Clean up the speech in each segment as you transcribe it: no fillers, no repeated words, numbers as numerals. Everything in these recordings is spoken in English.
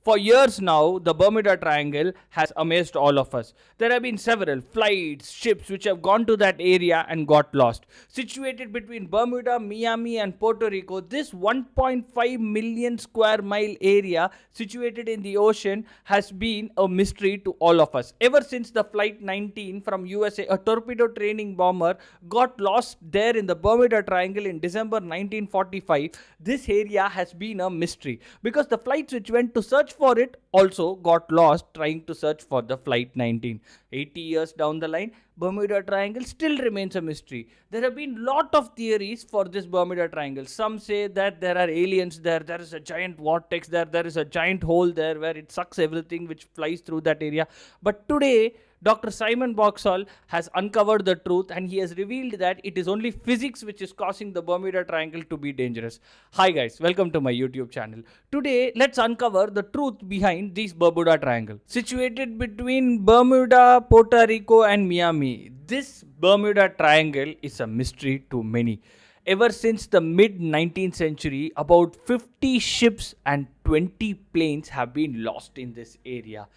For years now, the Bermuda Triangle has amazed all of us. There have been several flights, ships which have gone to that area and got lost. Situated between Bermuda, Miami, and Puerto Rico, this 1.5 million square mile area situated in the ocean has been a mystery to all of us. Ever since the Flight 19 from USA, a torpedo training bomber, got lost there in the Bermuda Triangle in December 1945, this area has been a mystery because the flights which went to search for it also got lost trying to search for the Flight 19. 80 years down the line, Bermuda Triangle still remains a mystery. There have been lot of theories for this Bermuda Triangle. Some say that there are aliens there is a giant vortex there is a giant hole there where it sucks everything which flies through that area. But today, Dr. Simon Boxall has uncovered the truth and he has revealed that it is only physics which is causing the Bermuda Triangle to be dangerous. Hi guys, welcome to my YouTube channel. Today, let's uncover the truth behind this Bermuda Triangle. Situated between Bermuda, Puerto Rico and Miami, this Bermuda Triangle is a mystery to many. Ever since the mid 19th century, about 50 ships and 20 planes have been lost in this area.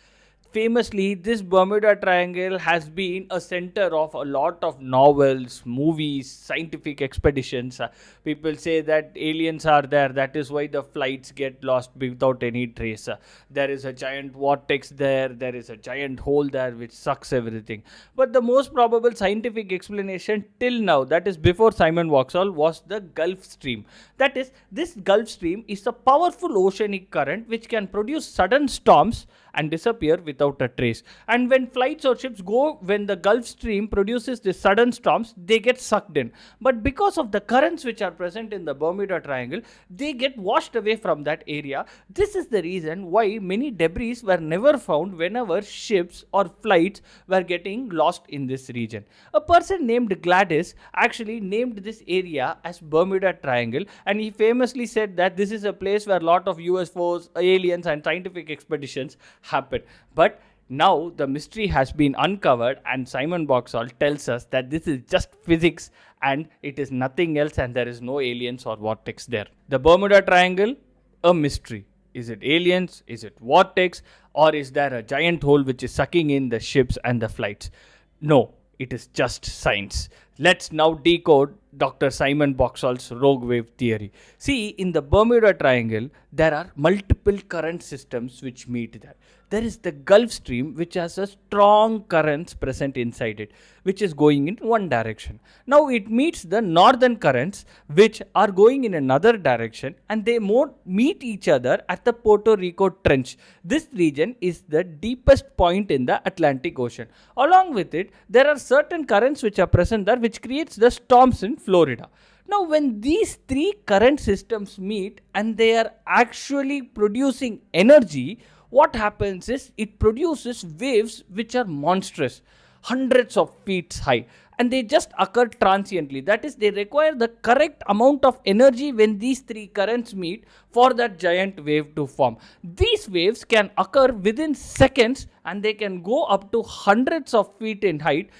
Famously, this Bermuda Triangle has been a center of a lot of novels, movies, scientific expeditions. People say that aliens are there, that is why the flights get lost without any trace. There is a giant vortex there is a giant hole there which sucks everything. But the most probable scientific explanation till now, that is before Simon Boxall, was the Gulf Stream. That is, this Gulf Stream is a powerful oceanic current which can produce sudden storms and disappear without a trace. And when flights or ships go, when the Gulf Stream produces these sudden storms, they get sucked in. But because of the currents which are present in the Bermuda Triangle, they get washed away from that area. This is the reason why many debris were never found whenever ships or flights were getting lost in this region. A person named Gladys actually named this area as Bermuda Triangle, and he famously said that this is a place where a lot of UFOs, aliens, and scientific expeditions happen. But now the mystery has been uncovered and Simon Boxall tells us that this is just physics and it is nothing else and there is no aliens or vortex there. The Bermuda Triangle, a mystery. Is it aliens? Is it vortex? Or is there a giant hole which is sucking in the ships and the flights? No, it is just science. Let's now decode Dr. Simon Boxall's rogue wave theory. See, in the Bermuda Triangle, there are multiple current systems which meet there. There is the Gulf Stream, which has a strong currents present inside it, which is going in one direction. Now it meets the northern currents, which are going in another direction, and they meet each other at the Puerto Rico Trench. This region is the deepest point in the Atlantic Ocean. Along with it, there are certain currents which are present there, which creates the storms in Florida. Now, when these three current systems meet and they are actually producing energy, what happens is it produces waves which are monstrous, hundreds of feet high, and they just occur transiently. That is, they require the correct amount of energy when these three currents meet for that giant wave to form. These waves can occur within seconds and they can go up to hundreds of feet in height,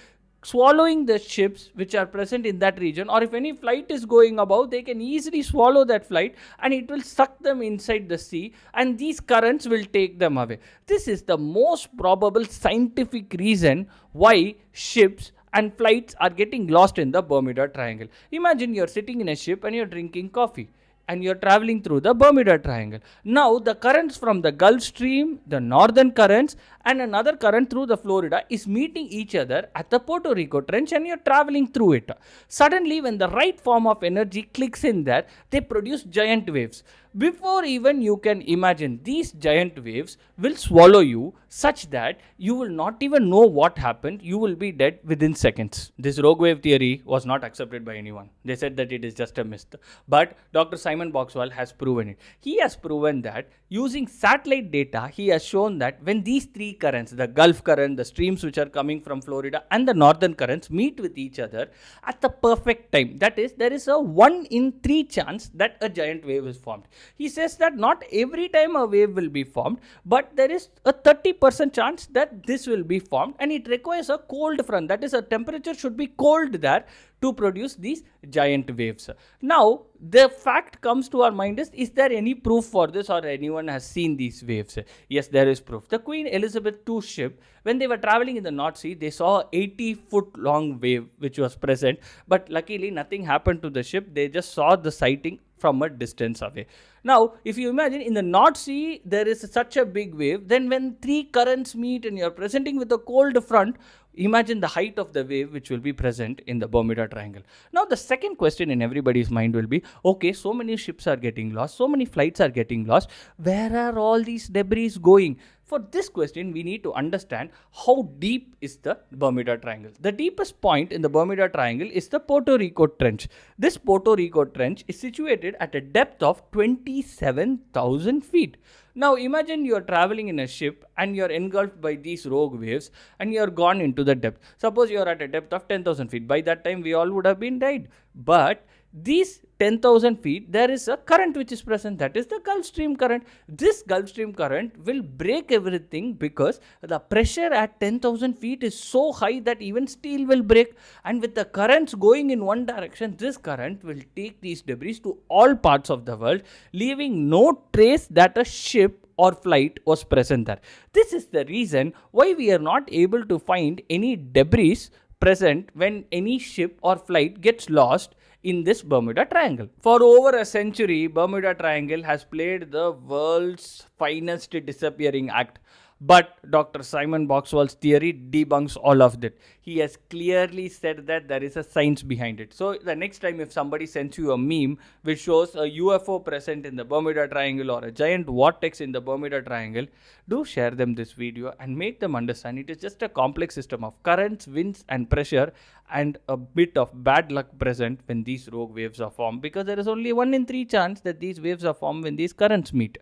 swallowing the ships which are present in that region, or if any flight is going above, they can easily swallow that flight and it will suck them inside the sea and these currents will take them away. This is the most probable scientific reason why ships and flights are getting lost in the Bermuda Triangle. Imagine you're sitting in a ship and you're drinking coffee and you're traveling through the Bermuda Triangle. Now, the currents from the Gulf Stream, the northern currents, and another current through the Florida is meeting each other at the Puerto Rico Trench and you're traveling through it. Suddenly, when the right form of energy clicks in there, they produce giant waves. Before even you can imagine, these giant waves will swallow you such that you will not even know what happened. You will be dead within seconds. This rogue wave theory was not accepted by anyone. They said that it is just a myth. But Dr. Simon Boxall has proven it. He has proven that using satellite data, he has shown that when these three currents, the Gulf current, the streams which are coming from Florida, and the northern currents meet with each other at the perfect time. That is, there is a 1 in 3 chance that a giant wave is formed. He says that not every time a wave will be formed, but there is a 30% chance that this will be formed, and it requires a cold front. That is, a temperature should be cold there to produce these giant waves. Now, the fact comes to our mind is there any proof for this, or anyone has seen these waves? Yes, there is proof. The Queen Elizabeth II ship, when they were traveling in the North Sea, they saw a 80-foot long wave which was present, but luckily nothing happened to the ship. They just saw the sighting from a distance away. Now, if you imagine in the North Sea, there is such a big wave, then when three currents meet and you're presenting with a cold front, imagine the height of the wave which will be present in the Bermuda Triangle. Now, the second question in everybody's mind will be, okay, so many ships are getting lost, so many flights are getting lost. Where are all these debris going? For this question, we need to understand how deep is the Bermuda Triangle. The deepest point in the Bermuda Triangle is the Puerto Rico Trench. This Puerto Rico Trench is situated at a depth of 27,000 feet. Now imagine you are traveling in a ship and you are engulfed by these rogue waves and you are gone into the depth. Suppose you are at a depth of 10,000 feet. By that time, we all would have been died. But these 10,000 feet, there is a current which is present, that is the Gulf Stream current. This Gulf Stream current will break everything because the pressure at 10,000 feet is so high that even steel will break. And with the currents going in one direction, this current will take these debris to all parts of the world, leaving no trace that a ship or flight was present there. This is the reason why we are not able to find any debris present when any ship or flight gets lost in this Bermuda Triangle. For over a century, Bermuda Triangle has played the world's finest disappearing act. But Dr. Simon Boxwell's theory debunks all of that. He has clearly said that there is a science behind it. So the next time if somebody sends you a meme which shows a UFO present in the Bermuda Triangle or a giant vortex in the Bermuda Triangle, do share them this video and make them understand it is just a complex system of currents, winds and pressure, and a bit of bad luck present when these rogue waves are formed, because there is only 1 in 3 chance that these waves are formed when these currents meet.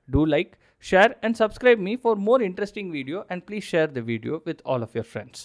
Do like, share and subscribe me for more interesting video, and please share the video with all of your friends.